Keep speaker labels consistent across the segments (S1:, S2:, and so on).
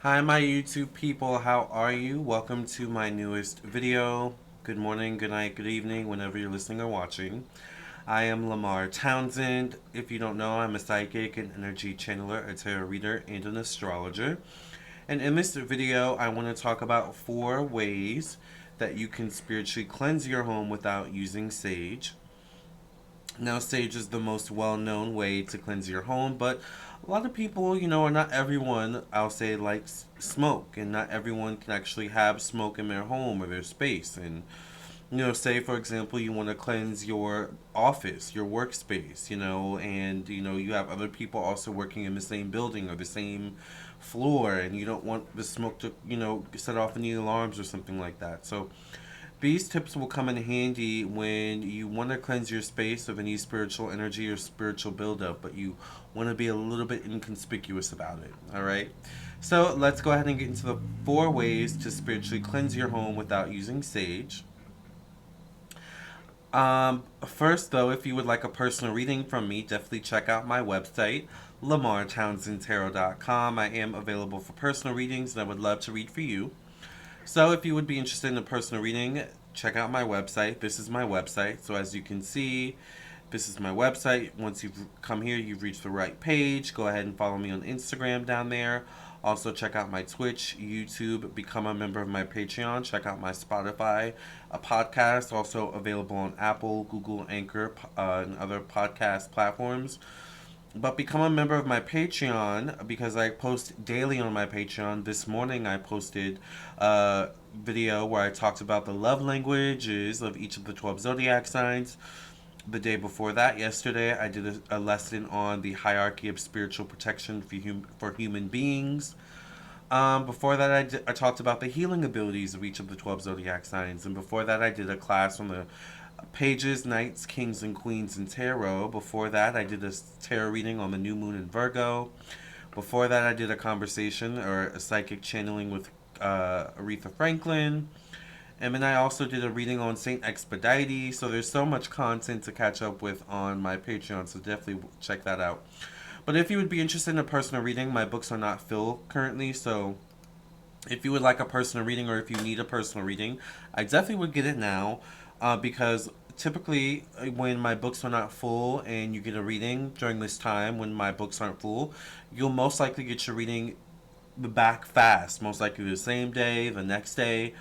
S1: Hi my YouTube people, how are you? Welcome to my newest video. Good morning, good night, good evening, whenever you're listening or watching. I am Lamarr Townsend. If you don't know, I'm a psychic, an energy channeler, a tarot reader, and an astrologer. And in this video, I want to talk about 4 ways that you can spiritually cleanse your home without using sage. Now, sage is the most well-known way to cleanse your home, but a lot of people, or not everyone, I'll say, likes smoke, and not everyone can actually have smoke in their home or their space. And say for example, you want to cleanse your office, your workspace, and you have other people also working in the same building or the same floor, and you don't want the smoke to, set off any alarms or something like that. So these tips will come in handy when you want to cleanse your space of any spiritual energy or spiritual buildup, but you want to be a little bit inconspicuous about it. All right. So let's go ahead and get into the 4 ways to spiritually cleanse your home without using sage. First, though, if you would like a personal reading from me, definitely check out my website, lamarrtownsendtarot.com. I am available for personal readings, and I would love to read for you. So if you would be interested in a personal reading, check out my website. This is my website. So as you can see, this is my website. Once you've come here, you've reached the right page. Go ahead and follow me on Instagram down there. Also check out my Twitch, YouTube, become a member of my Patreon. Check out my Spotify, a podcast also available on Apple, Google, Anchor, and other podcast platforms. But become a member of my Patreon because I post daily on my Patreon. This morning I posted a video where I talked about the love languages of each of the 12 zodiac signs. The day before that, yesterday, I did a lesson on the hierarchy of spiritual protection for human beings. Before that, I talked about the healing abilities of each of the 12 zodiac signs. And before that, I did a class on the pages, knights, kings, and queens in tarot. Before that, I did a tarot reading on the new moon in Virgo. Before that, I did a conversation or a psychic channeling with Aretha Franklin. And then I also did a reading on Saint Expedite. So there's so much content to catch up with on my Patreon. So definitely check that out. But if you would be interested in a personal reading, my books are not filled currently. So if you would like a personal reading or if you need a personal reading, I definitely would get it now because typically when my books are not full and you get a reading during this time when my books aren't full, you'll most likely get your reading back fast, most likely the same day, the next day,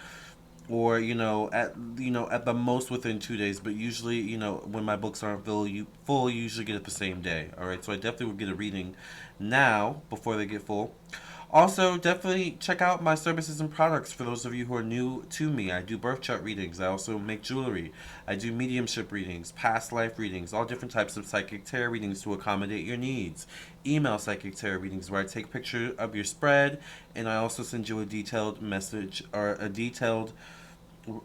S1: or at the most within 2 days. But usually, when my books aren't full, you usually get it the same day. All right, so I definitely would get a reading now before they get full. Also, definitely check out my services and products for those of you who are new to me. I do birth chart readings. I also make jewelry. I do mediumship readings, past life readings, all different types of psychic tarot readings to accommodate your needs. Email psychic tarot readings where I take a picture of your spread and I also send you a detailed message or a detailed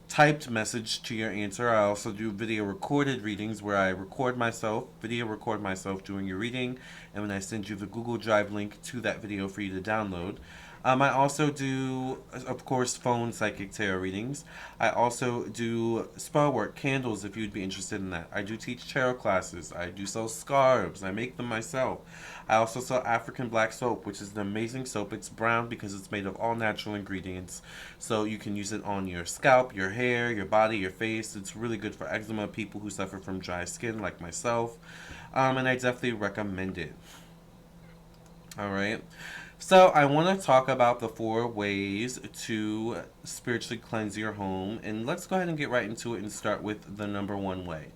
S1: typed message to your answer. I also do video recorded readings where I video record myself doing your reading, and then I send you the Google Drive link to that video for you to download. I also do, of course, phone psychic tarot readings. I also do spell work, candles, if you'd be interested in that. I do teach tarot classes. I do sell scarves. I make them myself. I also sell African black soap, which is an amazing soap. It's brown because it's made of all natural ingredients. So you can use it on your scalp, your hair, your body, your face. It's really good for eczema, people who suffer from dry skin like myself. And I definitely recommend it. All right. So I want to talk about the 4 ways to spiritually cleanse your home. And let's go ahead and get right into it and start with the number 1 way.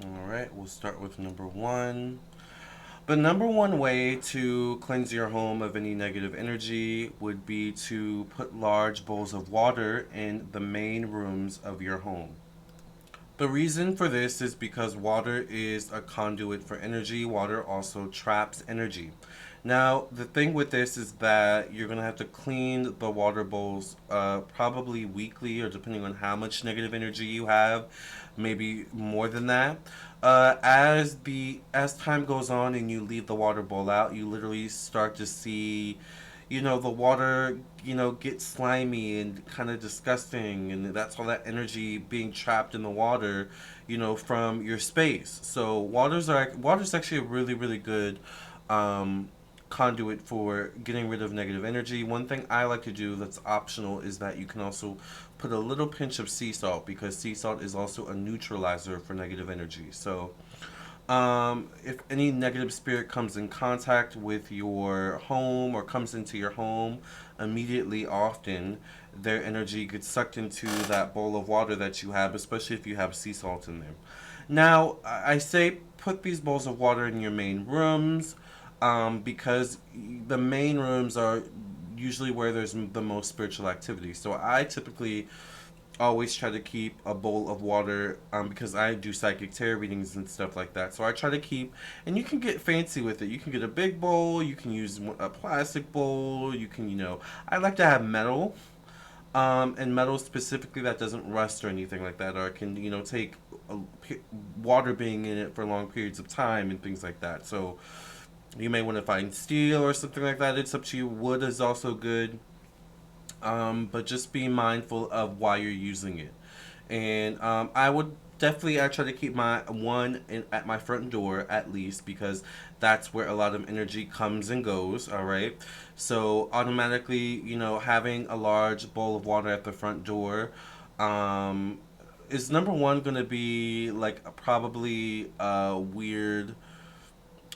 S1: All right, we'll start with number 1. The number 1 way to cleanse your home of any negative energy would be to put large bowls of water in the main rooms of your home. The reason for this is because water is a conduit for energy. Water also traps energy. Now, the thing with this is that you're going to have to clean the water bowls probably weekly or depending on how much negative energy you have, maybe more than that. As time goes on and you leave the water bowl out, you literally start to see the water, gets slimy and kind of disgusting, and that's all that energy being trapped in the water, from your space. So water's actually a really, really good um, conduit for getting rid of negative energy. One thing I like to do that's optional is that you can also put a little pinch of sea salt, because sea salt is also a neutralizer for negative energy. So if any negative spirit comes in contact with your home or comes into your home, immediately, often, their energy gets sucked into that bowl of water that you have, especially if you have sea salt in there. Now, I say put these bowls of water in your main rooms, because the main rooms are usually where there's the most spiritual activity. So I typically always try to keep a bowl of water, because I do psychic tarot readings and stuff like that. So I try to keep, and you can get fancy with it. You can get a big bowl, you can use a plastic bowl, you can, I like to have metal, and metal specifically that doesn't rust or anything like that, or it can, take a, water being in it for long periods of time and things like that. So you may want to find steel or something like that. It's up to you. Wood is also good, but just be mindful of why you're using it. And I would definitely, I try to keep my one at my front door at least, because that's where a lot of energy comes and goes. All right, so automatically, having a large bowl of water at the front door, um, is number one going to be like probably a weird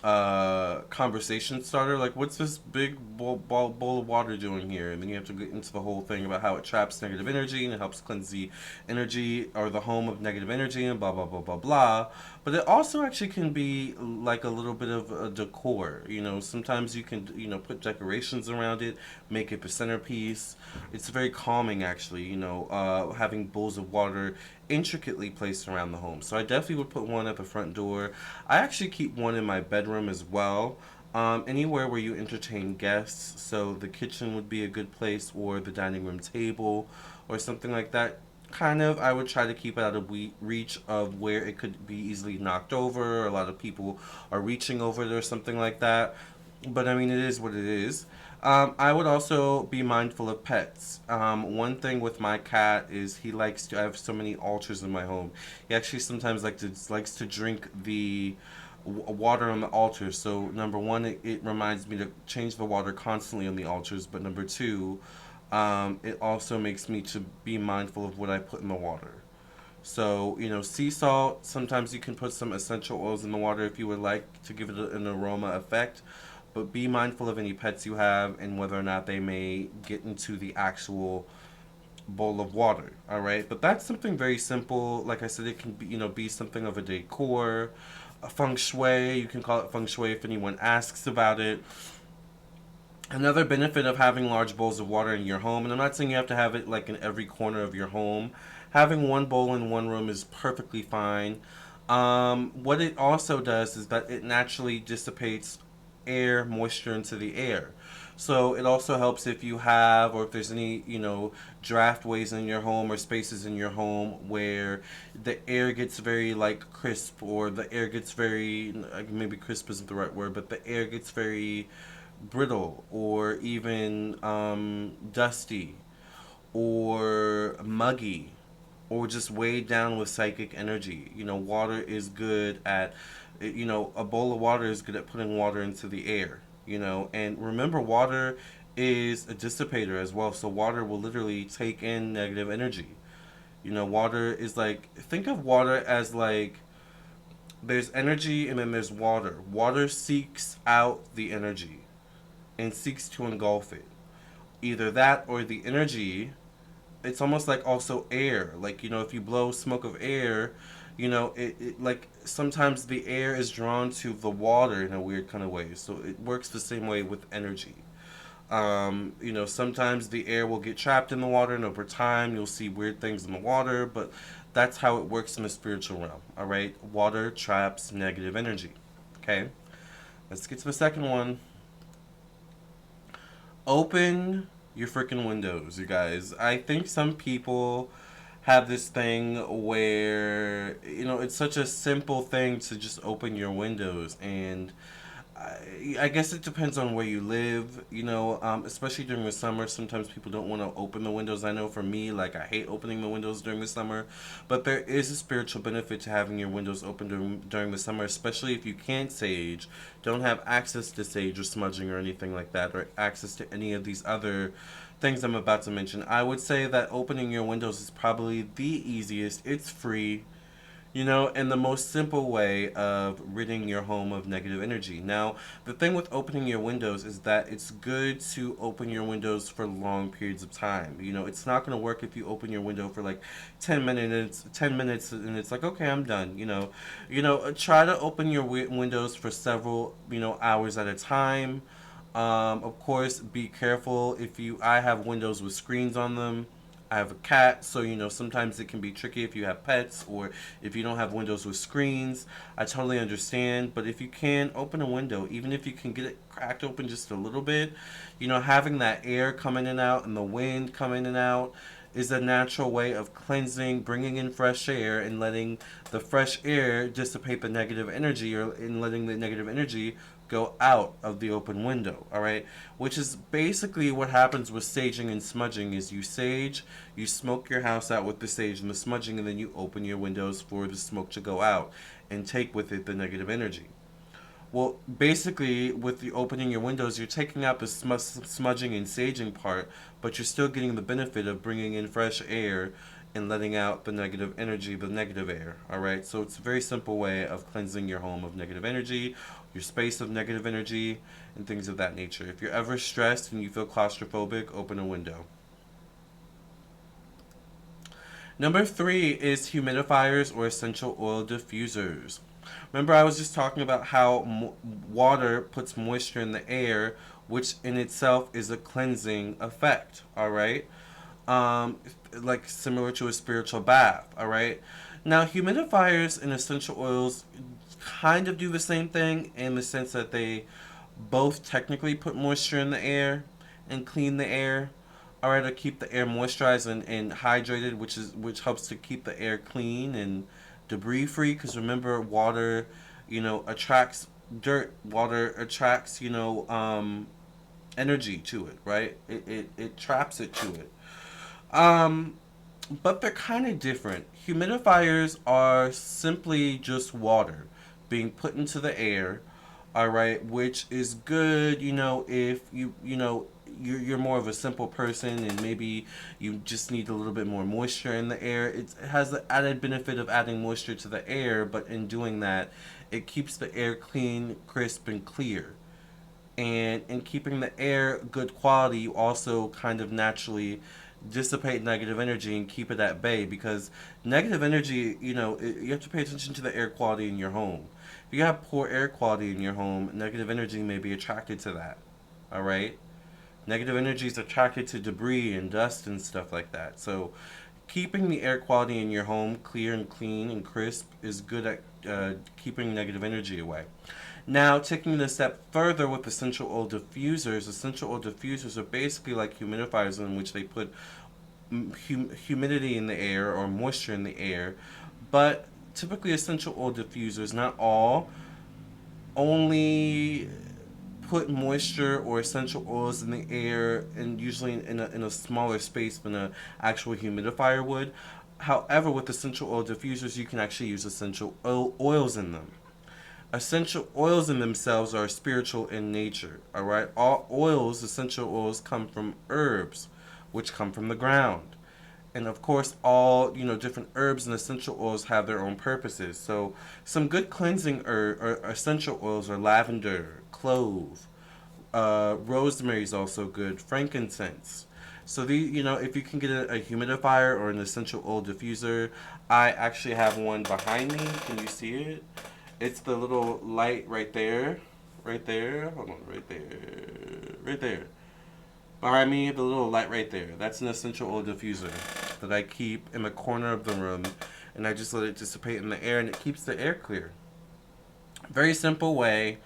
S1: conversation starter. Like, what's this big bowl of water doing here? And then you have to get into the whole thing about how it traps negative energy and it helps cleanse the energy or the home of negative energy and blah blah blah blah blah. But it also actually can be like a little bit of a decor. Sometimes you can, put decorations around it, make it the centerpiece. It's very calming, actually. Having bowls of water intricately placed around the home. So I definitely would put one at the front door. I actually keep one in my bedroom as well. Anywhere where you entertain guests, so the kitchen would be a good place, or the dining room table, or something like that. Kind of, I would try to keep it out of reach of where it could be easily knocked over. Or a lot of people are reaching over it or something like that. But I mean, it is what it is. I would also be mindful of pets. One thing with my cat is he likes to. I have so many altars in my home. He actually sometimes likes to drink the water on the altars. So number one, it reminds me to change the water constantly on the altars. But number two, it also makes me to be mindful of what I put in the water. So, sea salt, sometimes you can put some essential oils in the water if you would like to give it an aroma effect. But be mindful of any pets you have and whether or not they may get into the actual bowl of water. All right, but that's something very simple. Like I said, it can be, be something of a decor, a feng shui. You can call it feng shui if anyone asks about it. Another benefit of having large bowls of water in your home, and I'm not saying you have to have it like in every corner of your home. Having one bowl in one room is perfectly fine. What it also does is that it naturally dissipates air, moisture into the air. So it also helps if you have, or if there's any, draft ways in your home or spaces in your home where the air gets very like crisp, or the air gets very, maybe crisp isn't the right word, but the air gets very brittle, or even dusty, or muggy, or just weighed down with psychic energy. Water is good at, a bowl of water is good at putting water into the air, and remember, water is a dissipator as well. So water will literally take in negative energy. Water is like, think of water as like, there's energy and then there's water. Water seeks out the energy and seeks to engulf it. Either that or the energy, it's almost like also air. Like, if you blow smoke of air, it like sometimes the air is drawn to the water in a weird kind of way. So it works the same way with energy. Sometimes the air will get trapped in the water, and over time you'll see weird things in the water, but that's how it works in the spiritual realm. All right, water traps negative energy. Okay, let's get to the second one. Open your freaking windows, you guys. I think some people have this thing where, it's such a simple thing to just open your windows. And I guess it depends on where you live, especially during the summer. Sometimes people don't want to open the windows. I know for me, like, I hate opening the windows during the summer, but there is a spiritual benefit to having your windows open during the summer, especially if you can't sage, don't have access to sage or smudging or anything like that, or access to any of these other things I'm about to mention. I would say that opening your windows is probably the easiest. It's free, and the most simple way of ridding your home of negative energy. Now, the thing with opening your windows is that it's good to open your windows for long periods of time. It's not going to work if you open your window for like 10 minutes and it's like, okay, I'm done. Try to open your windows for several, hours at a time. Of course, be careful if I have windows with screens on them. I have a cat, so sometimes it can be tricky if you have pets or if you don't have windows with screens. I totally understand, but if you can open a window, even if you can get it cracked open just a little bit, having that air come in and out and the wind come in and out is a natural way of cleansing, bringing in fresh air, and letting the fresh air dissipate the negative energy, or in letting the negative energy go out of the open window. All right, which is basically what happens with saging and smudging. Is you sage, you smoke your house out with the sage and the smudging, and then you open your windows for the smoke to go out and take with it the negative energy. Well, basically, with the opening your windows, you're taking out the smudging and saging part, but you're still getting the benefit of bringing in fresh air and letting out the negative energy, the negative air. All right, so it's a very simple way of cleansing your home of negative energy, your space of negative energy, and things of that nature. If you're ever stressed and you feel claustrophobic, open a window. Number 3 is humidifiers or essential oil diffusers. Remember, I was just talking about how water puts moisture in the air, which in itself is a cleansing effect. All right, like similar to a spiritual bath. All right. Now, humidifiers and essential oils kind of do the same thing in the sense that they both technically put moisture in the air and clean the air. All right, to keep the air moisturized and hydrated, which helps to keep the air clean and debris free. Because remember, water, attracts dirt. Water attracts, energy to it, right? It traps it to it. Um, but they're kind of different. Humidifiers are simply just water being put into the air, all right, which is good, if you're more of a simple person and maybe you just need a little bit more moisture in the air. It has the added benefit of adding moisture to the air, but in doing that, it keeps the air clean, crisp, and clear. And in keeping the air good quality, you also kind of naturally dissipate negative energy and keep it at bay, because negative energy, you have to pay attention to the air quality in your home. If you have poor air quality in your home, negative energy may be attracted to that. All right? Negative energy is attracted to debris and dust and stuff like that. So, keeping the air quality in your home clear and clean and crisp is good at keeping negative energy away. Now, taking it a step further with essential oil diffusers are basically like humidifiers, in which they put humidity in the air or moisture in the air. But typically, essential oil diffusers, not all, only put moisture or essential oils in the air, and usually in a smaller space than an actual humidifier would. However, with essential oil diffusers, you can actually use essential oils in them. Essential oils in themselves are spiritual in nature. All right, all oils, essential oils, come from herbs, which come from the ground. And of course, all different herbs and essential oils have their own purposes. So, some good cleansing or essential oils are lavender, clove, rosemary is also good, frankincense. So if you can get a humidifier or an essential oil diffuser, I actually have one behind me. Can you see it? It's the little light right there, right there. Hold on, right there, right there. Behind me, the little light right there. That's an essential oil diffuser that I keep in the corner of the room, and I just let it dissipate in the air, and it keeps the air clear. Very simple way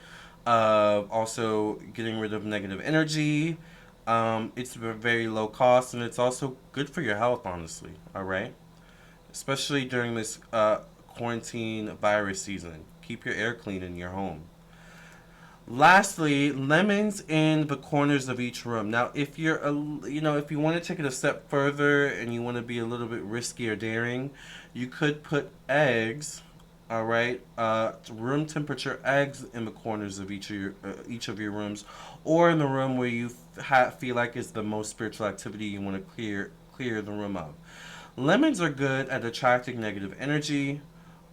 S1: of also getting rid of negative energy. It's very low cost, and it's also good for your health, honestly. All right, especially during this quarantine virus season. Keep your air clean in your home. Lastly, lemons in the corners of each room. Now, if you're if you want to take it a step further and you want to be a little bit risky or daring, you could put eggs, all right, room temperature eggs in the corners of each of your rooms, or in the room where you feel like is the most spiritual activity you want to clear the room of. Lemons are good at attracting negative energy.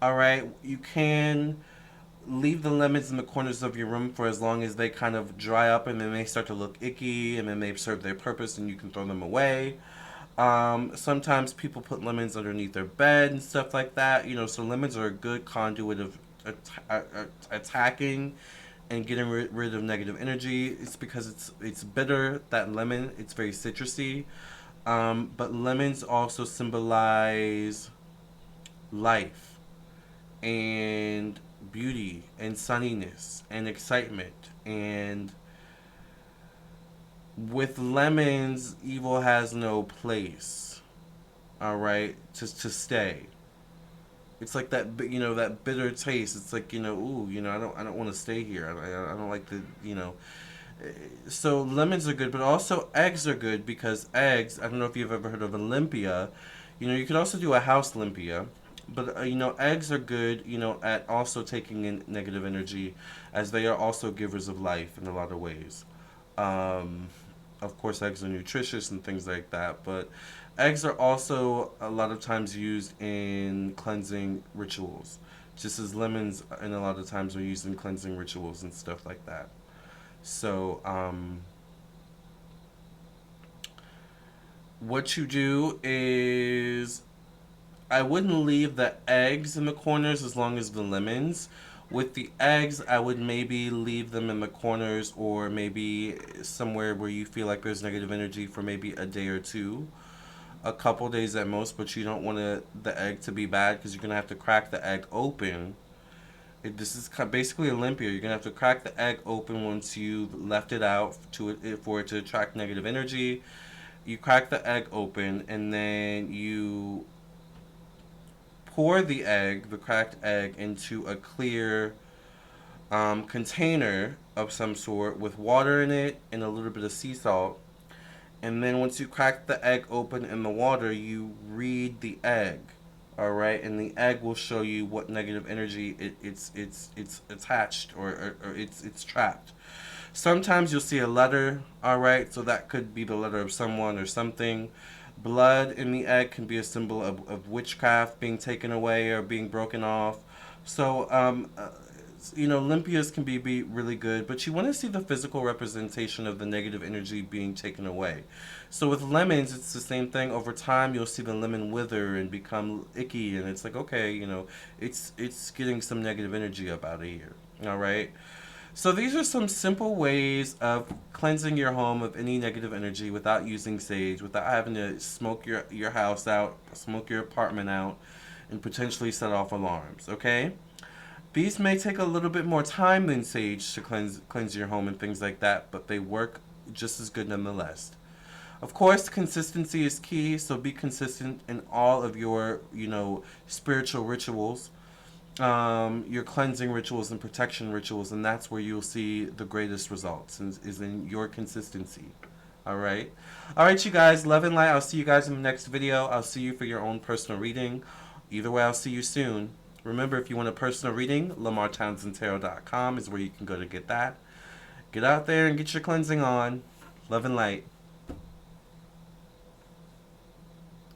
S1: All right, you can leave the lemons in the corners of your room for as long as they kind of dry up and then they start to look icky and then they've served their purpose and you can throw them away. Sometimes people put lemons underneath their bed and stuff like that. So lemons are a good conduit of attacking and getting rid of negative energy. It's because it's bitter. That lemon, it's very citrusy. But lemons also symbolize life and beauty and sunniness and excitement. And with lemons, evil has no place. All right, to stay. It's like that, that bitter taste. It's like, ooh, I don't want to stay here. I don't like the. So lemons are good, but also eggs are good because eggs. I don't know if you've ever heard of Olympia. You could also do a house Olympia, but eggs are good. At also taking in negative energy, as they are also givers of life in a lot of ways. Um, of course, eggs are nutritious and things like that, but eggs are also a lot of times used in cleansing rituals, just as lemons and a lot of times are used in cleansing rituals and stuff like that. So, what you do is I wouldn't leave the eggs in the corners as long as the lemons. With the eggs, I would maybe leave them in the corners or maybe somewhere where you feel like there's negative energy for maybe a day or two, a couple days at most, but you don't want the egg to be bad because you're going to have to crack the egg open. This is basically Olympia. You're going to have to crack the egg open once you've left it out for it to attract negative energy. You crack the egg open and then you pour the cracked egg, into a clear container of some sort with water in it and a little bit of sea salt. And then once you crack the egg open in the water, you read the egg. All right, and the egg will show you what negative energy it's attached or it's trapped. Sometimes you'll see a letter, all right, so that could be the letter of someone or something. Blood in the egg can be a symbol of witchcraft being taken away or being broken off. So, Olympias can be really good, but you want to see the physical representation of the negative energy being taken away. So with lemons, it's the same thing. Over time, you'll see the lemon wither and become icky, and it's like, okay, it's getting some negative energy up out of here. All right. So these are some simple ways of cleansing your home of any negative energy without using sage, without having to smoke your house out, smoke your apartment out, and potentially set off alarms, okay? These may take a little bit more time than sage to cleanse your home and things like that, but they work just as good nonetheless. Of course, consistency is key, so be consistent in all of your, spiritual rituals, your cleansing rituals and protection rituals, and that's where you'll see the greatest results, is in your consistency. All right. All right, you guys. Love and light. I'll see you guys in the next video. I'll see you for your own personal reading. Either way, I'll see you soon. Remember, if you want a personal reading, LamarrTownsendTarot.com is where you can go to get that. Get out there and get your cleansing on. Love and light.